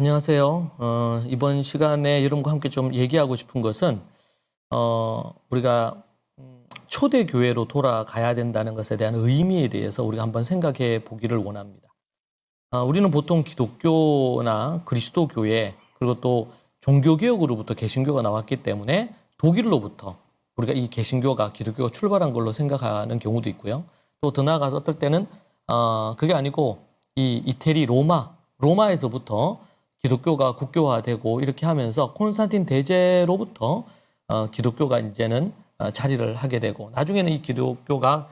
안녕하세요. 이번 시간에 여러분과 함께 좀 얘기하고 싶은 것은 우리가 초대교회로 돌아가야 된다는 것에 대한 의미에 대해서 우리가 한번 생각해 보기를 원합니다. 우리는 보통 기독교나 그리스도교회 그리고 또 종교개혁으로부터 개신교가 나왔기 때문에 독일로부터 우리가 이 개신교가 기독교가 출발한 걸로 생각하는 경우도 있고요. 또 더 나아가서 어떨 때는 그게 아니고 이 이태리 로마에서부터 기독교가 국교화되고 이렇게 하면서 콘스탄틴 대제로부터 기독교가 이제는 자리를 하게 되고 나중에는 이 기독교가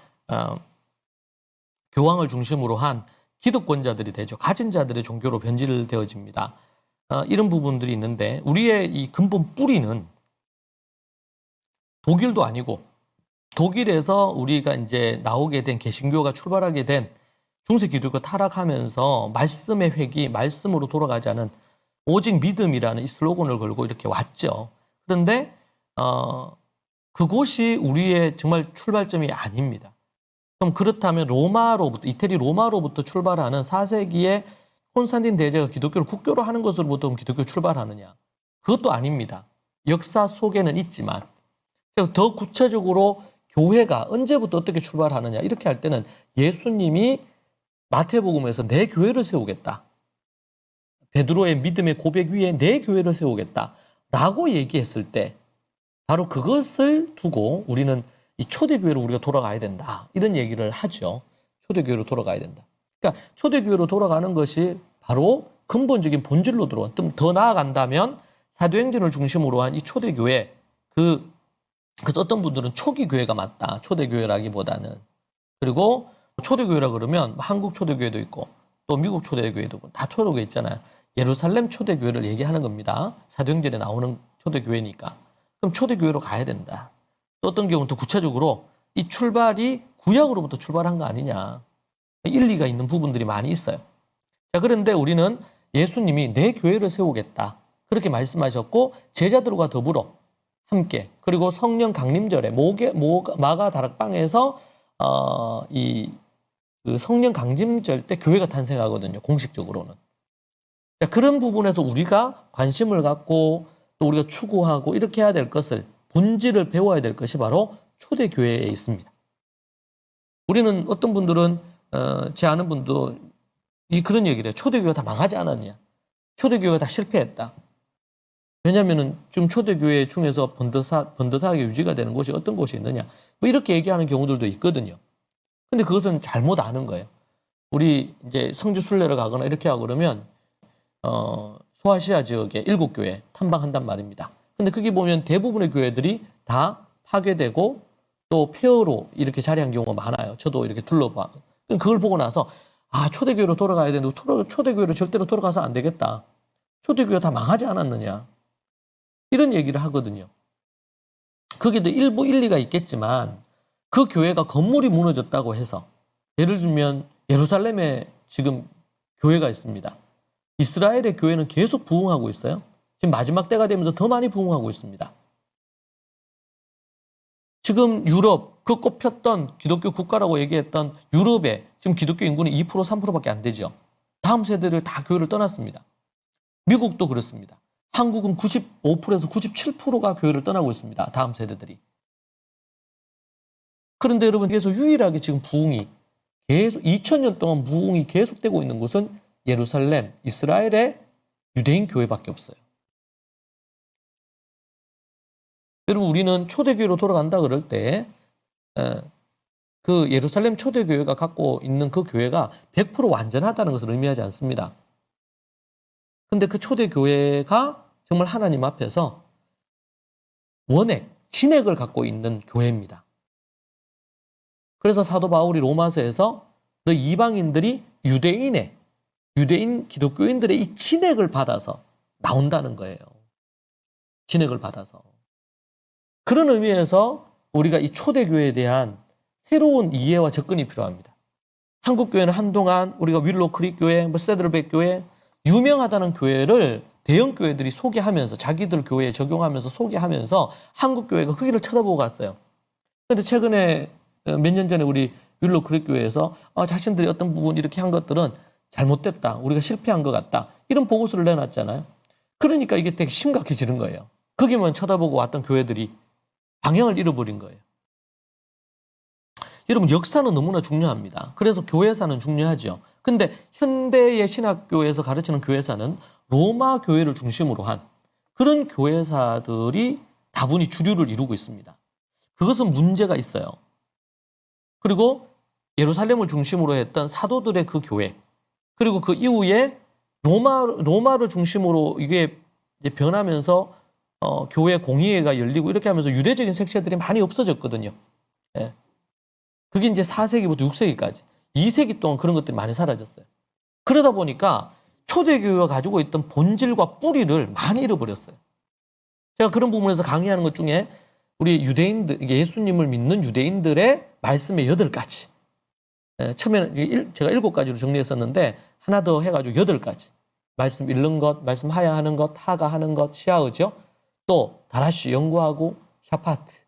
교황을 중심으로 한 기득권자들이 되죠. 가진 자들의 종교로 변질되어집니다. 이런 부분들이 있는데 우리의 이 근본 뿌리는 독일도 아니고 독일에서 우리가 이제 나오게 된 개신교가 출발하게 된 중세 기독교 타락하면서 말씀의 회귀, 말씀으로 돌아가지 않은 오직 믿음이라는 이 슬로건을 걸고 이렇게 왔죠. 그런데 그곳이 우리의 정말 출발점이 아닙니다. 그럼 그렇다면 이태리 로마로부터 출발하는 4세기의 콘스탄틴 대제가 기독교를 국교로 하는 것으로부터 기독교 출발하느냐? 그것도 아닙니다. 역사 속에는 있지만 더 구체적으로 교회가 언제부터 어떻게 출발하느냐 이렇게 할 때는 예수님이 마태복음에서 내 교회를 세우겠다. 베드로의 믿음의 고백 위에 내 교회를 세우겠다. 라고 얘기했을 때 바로 그것을 두고 우리는 이 초대교회로 우리가 돌아가야 된다. 이런 얘기를 하죠. 초대교회로 돌아가야 된다. 그러니까 초대교회로 돌아가는 것이 바로 근본적인 본질로 들어와. 더 나아간다면 사도행전을 중심으로 한 이 초대교회 그래서 어떤 분들은 초기 교회가 맞다. 초대교회라기보다는. 그리고 초대교회라 그러면 한국 초대교회도 있고 또 미국 초대교회도 있고 다 초대교회 있잖아요. 예루살렘 초대교회를 얘기하는 겁니다. 사도행전에 나오는 초대교회니까. 그럼 초대교회로 가야 된다. 또 어떤 경우는 더 구체적으로 이 출발이 구약으로부터 출발한 거 아니냐. 일리가 있는 부분들이 많이 있어요. 자, 그런데 우리는 예수님이 내 교회를 세우겠다. 그렇게 말씀하셨고 제자들과 더불어 함께 그리고 성령 강림절에 마가 다락방에서 그 성령 강림절 때 교회가 탄생하거든요. 공식적으로는. 자, 그런 부분에서 우리가 관심을 갖고 또 우리가 추구하고 이렇게 해야 될 것을 본질을 배워야 될 것이 바로 초대교회에 있습니다. 우리는 어떤 분들은 제 아는 분도 그런 얘기를 해요. 초대교회가 다 망하지 않았냐. 초대교회가 다 실패했다. 왜냐하면 지금 초대교회 중에서 번듯하게 유지가 되는 곳이 어떤 곳이 있느냐. 뭐 이렇게 얘기하는 경우들도 있거든요. 근데 그것은 잘못 아는 거예요. 우리 이제 성지 순례를 가거나 이렇게 하고 그러면 소아시아 지역의 7교회 탐방한단 말입니다. 근데 거기 보면 대부분의 교회들이 다 파괴되고 또 폐허로 이렇게 자리한 경우가 많아요. 저도 이렇게 둘러봐. 그걸 보고 나서 초대교회로 돌아가야 되는데 초대교회로 절대로 돌아가서 안 되겠다. 초대교회가 다 망하지 않았느냐. 이런 얘기를 하거든요. 거기도 일부 일리가 있겠지만 그 교회가 건물이 무너졌다고 해서 예를 들면 예루살렘에 지금 교회가 있습니다. 이스라엘의 교회는 계속 부흥하고 있어요. 지금 마지막 때가 되면서 더 많이 부흥하고 있습니다. 지금 유럽, 그 꼽혔던 기독교 국가라고 얘기했던 유럽에 지금 기독교 인구는 2% 3%밖에 안 되죠. 다음 세대를 다 교회를 떠났습니다. 미국도 그렇습니다. 한국은 95%에서 97%가 교회를 떠나고 있습니다. 다음 세대들이. 그런데 여러분 계속 유일하게 지금 부흥이 계속 2000년 동안 부흥이 계속되고 있는 곳은 예루살렘, 이스라엘의 유대인 교회밖에 없어요. 여러분 우리는 초대교회로 돌아간다 그럴 때 그 예루살렘 초대교회가 갖고 있는 그 교회가 100% 완전하다는 것을 의미하지 않습니다. 근데 그 초대교회가 정말 하나님 앞에서 진액을 갖고 있는 교회입니다. 그래서 사도 바울이 로마서에서 너 이방인들이 유대인 기독교인들의 이 진액을 받아서 나온다는 거예요. 진액을 받아서. 그런 의미에서 우리가 이 초대교회에 대한 새로운 이해와 접근이 필요합니다. 한국교회는 한동안 우리가 윌로우 크릭 교회, 세들백 교회, 유명하다는 교회를 대형 교회들이 소개하면서 자기들 교회에 적용하면서 소개하면서 한국 교회가 거기를 쳐다보고 갔어요. 그런데 최근에 몇 년 전에 우리 윌로우 크릭 교회에서 자신들이 어떤 부분 이렇게 한 것들은 잘못됐다. 우리가 실패한 것 같다. 이런 보고서를 내놨잖아요. 그러니까 이게 되게 심각해지는 거예요. 거기만 쳐다보고 왔던 교회들이 방향을 잃어버린 거예요. 여러분, 역사는 너무나 중요합니다. 그래서 교회사는 중요하죠. 근데 현대의 신학교에서 가르치는 교회사는 로마 교회를 중심으로 한 그런 교회사들이 다분히 주류를 이루고 있습니다. 그것은 문제가 있어요. 그리고 예루살렘을 중심으로 했던 사도들의 그 교회, 그리고 그 이후에 로마를 중심으로 이게 이제 변하면서 교회 공의회가 열리고 이렇게 하면서 유대적인 색채들이 많이 없어졌거든요. 예. 그게 이제 4세기부터 6세기까지 2세기 동안 그런 것들이 많이 사라졌어요. 그러다 보니까 초대교회가 가지고 있던 본질과 뿌리를 많이 잃어버렸어요. 제가 그런 부분에서 강의하는 것 중에 우리 유대인들, 예수님을 믿는 유대인들의 말씀의 8가지. 처음에는 제가 7가지로 정리했었는데 하나 더 해가지고 8가지. 말씀 읽는 것, 말씀 하야하는 것, 하가하는 것, 시아어죠. 또 다라시 연구하고 샤파트,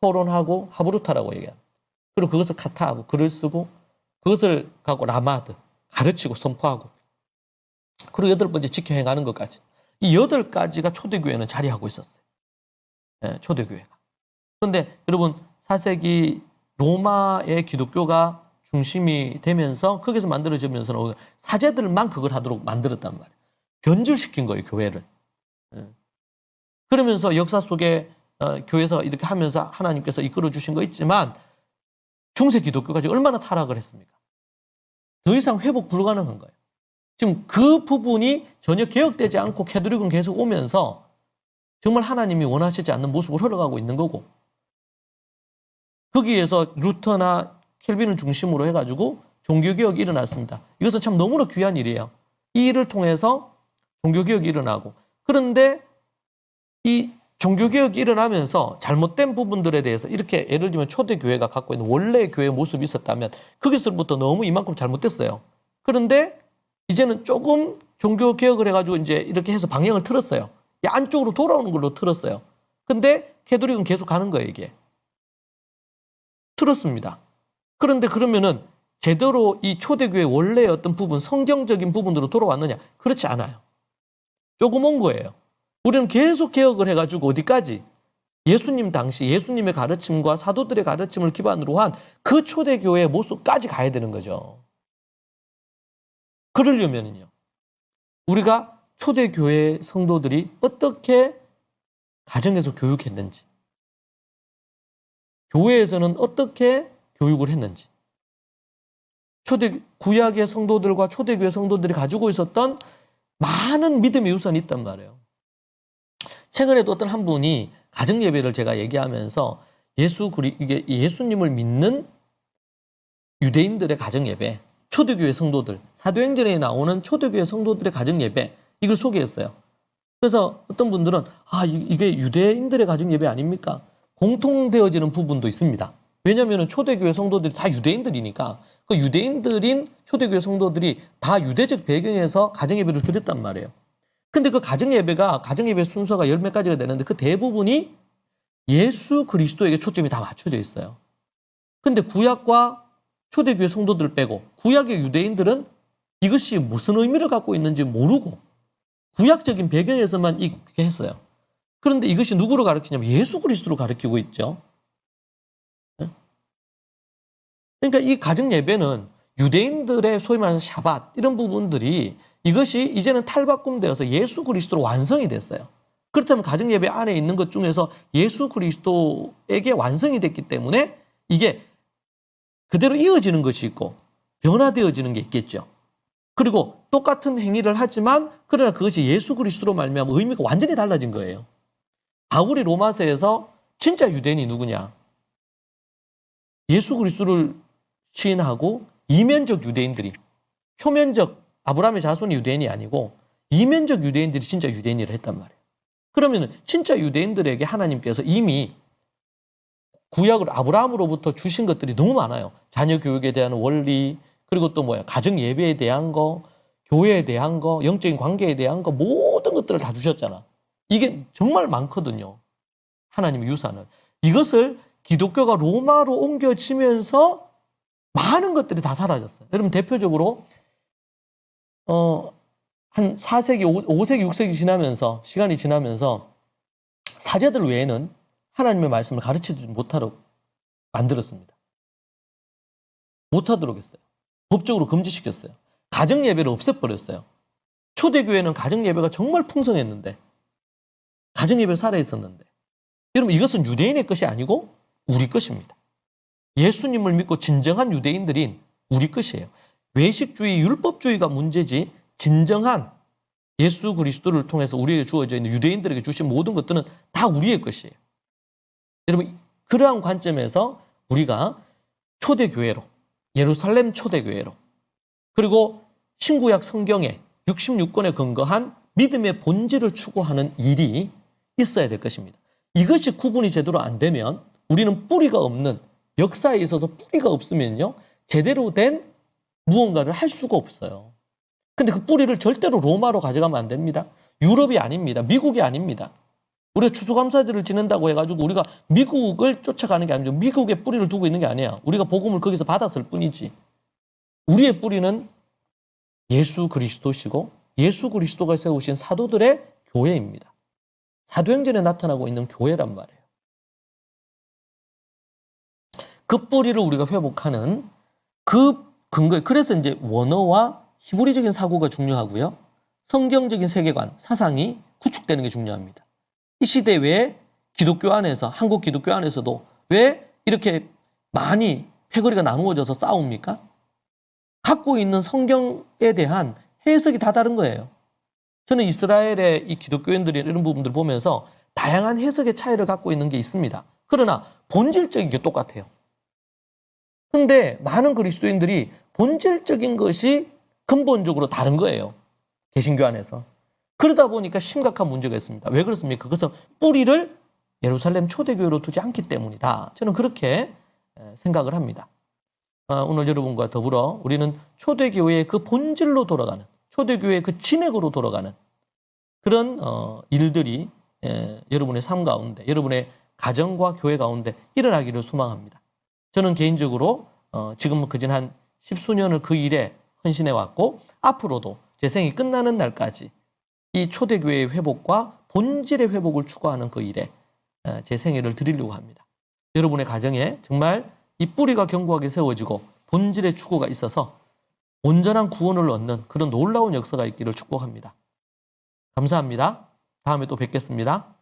토론하고 하브루타라고 얘기합니다. 그리고 그것을 카타하고 글을 쓰고 그것을 갖고 라마드, 가르치고 선포하고 그리고 8번째 지켜 행하는 것까지. 이 8가지가 초대교회는 자리하고 있었어요. 초대교회가. 그런데 여러분 4세기 로마의 기독교가 중심이 되면서 거기서 만들어지면서 사제들만 그걸 하도록 만들었단 말이에요. 변질시킨 거예요, 교회를. 그러면서 역사 속에 교회에서 이렇게 하면서 하나님께서 이끌어 주신 거 있지만 중세 기독교가 얼마나 타락을 했습니까? 더 이상 회복 불가능한 거예요. 지금 그 부분이 전혀 개혁되지 않고 캐톨릭은 계속 오면서 정말 하나님이 원하시지 않는 모습으로 흘러가고 있는 거고 거기에서 루터나 켈빈을 중심으로 해가지고 종교개혁이 일어났습니다. 이것은 참 너무나 귀한 일이에요. 이 일을 통해서 종교개혁이 일어나고 그런데 이 종교개혁이 일어나면서 잘못된 부분들에 대해서 이렇게 예를 들면 초대교회가 갖고 있는 원래의 교회의 모습이 있었다면 거기서부터 너무 이만큼 잘못됐어요. 그런데 이제는 조금 종교개혁을 해가지고 이제 이렇게 해서 방향을 틀었어요. 안쪽으로 돌아오는 걸로 틀었어요. 근데 캐톨릭은 계속 가는 거예요, 이게. 틀었습니다. 그런데 그러면은 제대로 이 초대교회 원래의 어떤 부분, 성경적인 부분으로 돌아왔느냐? 그렇지 않아요. 조금 온 거예요. 우리는 계속 개혁을 해가지고 어디까지? 예수님 당시 예수님의 가르침과 사도들의 가르침을 기반으로 한 그 초대교회의 모습까지 가야 되는 거죠. 그러려면요. 우리가 초대교회 성도들이 어떻게 가정에서 교육했는지, 교회에서는 어떻게 교육을 했는지, 구약의 성도들과 초대교회 성도들이 가지고 있었던 많은 믿음의 유산이 있단 말이에요. 최근에도 어떤 한 분이 가정예배를 제가 얘기하면서 이게 예수님을 믿는 유대인들의 가정예배, 초대교회 성도들, 사도행전에 나오는 초대교회 성도들의 가정예배, 이걸 소개했어요. 그래서 어떤 분들은 이게 유대인들의 가정예배 아닙니까? 공통되어지는 부분도 있습니다. 왜냐하면 초대교회 성도들이 다 유대인들이니까 그 유대인들인 초대교회 성도들이 다 유대적 배경에서 가정예배를 드렸단 말이에요. 근데 그 가정예배 순서가 열 몇 가지가 되는데 그 대부분이 예수 그리스도에게 초점이 다 맞춰져 있어요. 근데 구약과 초대교회 성도들 빼고 구약의 유대인들은 이것이 무슨 의미를 갖고 있는지 모르고 구약적인 배경에서만 이렇게 했어요. 그런데 이것이 누구로 가르치냐면 예수 그리스도로 가르치고 있죠. 그러니까 이 가정예배는 유대인들의 소위 말하는 샤밧 이런 부분들이 이것이 이제는 탈바꿈되어서 예수 그리스도로 완성이 됐어요. 그렇다면 가정예배 안에 있는 것 중에서 예수 그리스도에게 완성이 됐기 때문에 이게 그대로 이어지는 것이 있고 변화되어지는 게 있겠죠. 그리고 똑같은 행위를 하지만 그러나 그것이 예수 그리스도로 말미암아 의미가 완전히 달라진 거예요. 바울이 로마서에서 진짜 유대인이 누구냐? 예수 그리스도를 시인하고 이면적 유대인들이 표면적 아브라함의 자손이 유대인이 아니고 이면적 유대인들이 진짜 유대인이라 했단 말이에요. 그러면 진짜 유대인들에게 하나님께서 이미 구약을 아브라함으로부터 주신 것들이 너무 많아요. 자녀 교육에 대한 원리, 그리고 또 가정 예배에 대한 거, 교회에 대한 거, 영적인 관계에 대한 거 모든 것들을 다 주셨잖아. 이게 정말 많거든요. 하나님의 유산을. 이것을 기독교가 로마로 옮겨지면서 많은 것들이 다 사라졌어요. 여러분 대표적으로 한 4세기, 5세기, 6세기 지나면서 시간이 지나면서 사제들 외에는 하나님의 말씀을 가르치지 못하도록 만들었습니다. 못하도록 했어요. 법적으로 금지시켰어요. 가정예배를 없애버렸어요. 초대교회는 가정예배가 정말 풍성했는데 가정예배를 살아있었는데 여러분 이것은 유대인의 것이 아니고 우리 것입니다. 예수님을 믿고 진정한 유대인들인 우리 것이에요. 외식주의, 율법주의가 문제지 진정한 예수 그리스도를 통해서 우리에게 주어져 있는 유대인들에게 주신 모든 것들은 다 우리의 것이에요. 여러분 그러한 관점에서 우리가 초대교회로 예루살렘 초대교회로 그리고 신구약 성경에 66권에 근거한 믿음의 본질을 추구하는 일이 있어야 될 것입니다. 이것이 구분이 제대로 안 되면 우리는 뿌리가 없는 역사에 있어서 뿌리가 없으면요 제대로 된 무언가를 할 수가 없어요. 근데 그 뿌리를 절대로 로마로 가져가면 안 됩니다. 유럽이 아닙니다. 미국이 아닙니다. 우리가 추수감사절을 지낸다고 해가지고 우리가 미국을 쫓아가는 게 아니죠. 미국에 뿌리를 두고 있는 게 아니야. 우리가 복음을 거기서 받았을 뿐이지. 우리의 뿌리는 예수 그리스도시고 예수 그리스도가 세우신 사도들의 교회입니다. 사도행전에 나타나고 있는 교회란 말이에요. 그 뿌리를 우리가 회복하는 그 근거에 그래서 이제 원어와 히브리적인 사고가 중요하고요. 성경적인 세계관, 사상이 구축되는 게 중요합니다. 이 시대 왜 기독교 안에서 한국 기독교 안에서도 왜 이렇게 많이 패거리가 나누어져서 싸웁니까? 갖고 있는 성경에 대한 해석이 다 다른 거예요. 저는 이스라엘의 이 기독교인들이 이런 부분들을 보면서 다양한 해석의 차이를 갖고 있는 게 있습니다. 그러나 본질적인 게 똑같아요. 근데 많은 그리스도인들이 본질적인 것이 근본적으로 다른 거예요. 개신교 안에서. 그러다 보니까 심각한 문제가 있습니다. 왜 그렇습니까? 그것은 뿌리를 예루살렘 초대교회로 두지 않기 때문이다. 저는 그렇게 생각을 합니다. 오늘 여러분과 더불어 우리는 초대교회의 그 본질로 돌아가는 초대교회의 그 진액으로 돌아가는 그런 일들이 여러분의 삶 가운데 여러분의 가정과 교회 가운데 일어나기를 소망합니다. 저는 개인적으로 지금 그진 한 10수년을 그 일에 헌신해 왔고 앞으로도 제 생이 끝나는 날까지 이 초대교회의 회복과 본질의 회복을 추구하는 그 일에 제 생애를 드리려고 합니다. 여러분의 가정에 정말 이 뿌리가 견고하게 세워지고 본질의 추구가 있어서 온전한 구원을 얻는 그런 놀라운 역사가 있기를 축복합니다. 감사합니다. 다음에 또 뵙겠습니다.